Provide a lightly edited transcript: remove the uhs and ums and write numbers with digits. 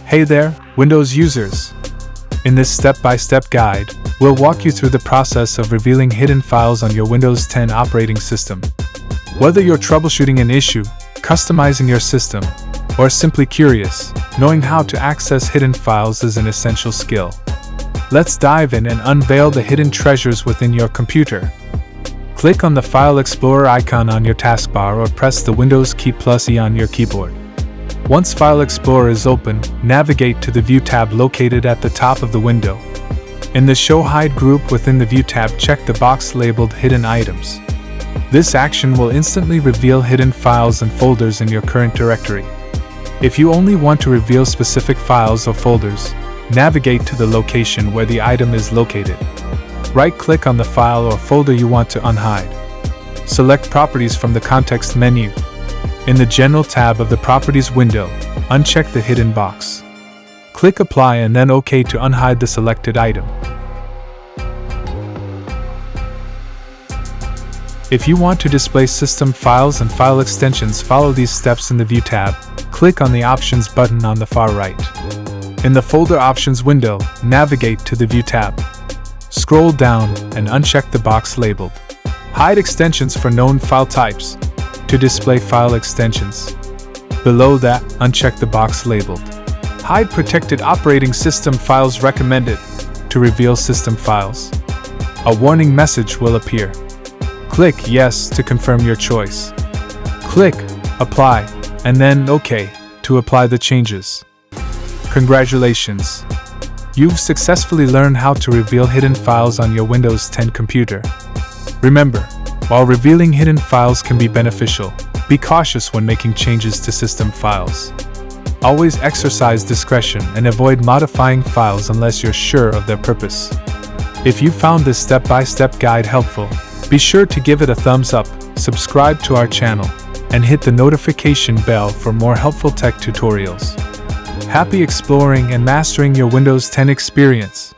Hey there, Windows users! In this step-by-step guide, we'll walk you through the process of revealing hidden files on your Windows 10 operating system. Whether you're troubleshooting an issue, customizing your system, or simply curious, knowing how to access hidden files is an essential skill. Let's dive in and unveil the hidden treasures within your computer. Click on the File Explorer icon on your taskbar or press the Windows key +E on your keyboard. Once File Explorer is open, navigate to the View tab located at the top of the window. In the Show Hide group within the View tab, check the box labeled Hidden Items. This action will instantly reveal hidden files and folders in your current directory. If you only want to reveal specific files or folders, navigate to the location where the item is located. Right-click on the file or folder you want to unhide. Select Properties from the context menu. In the General tab of the Properties window, uncheck the hidden box. Click Apply and then OK to unhide the selected item. If you want to display system files and file extensions, follow these steps in the View tab. Click on the Options button on the far right. In the Folder Options window, navigate to the View tab. Scroll down and uncheck the box labeled Hide Extensions for known file types to display file extensions. Below that, uncheck the box labeled Hide Protected Operating System Files Recommended to reveal system files. A warning message will appear. Click Yes to confirm your choice. Click Apply and then OK to apply the changes. Congratulations! You've successfully learned how to reveal hidden files on your Windows 10 computer. Remember, while revealing hidden files can be beneficial, be cautious when making changes to system files. Always exercise discretion and avoid modifying files unless you're sure of their purpose. If you found this step-by-step guide helpful, be sure to give it a thumbs up, subscribe to our channel, and hit the notification bell for more helpful tech tutorials. Happy exploring and mastering your Windows 10 experience!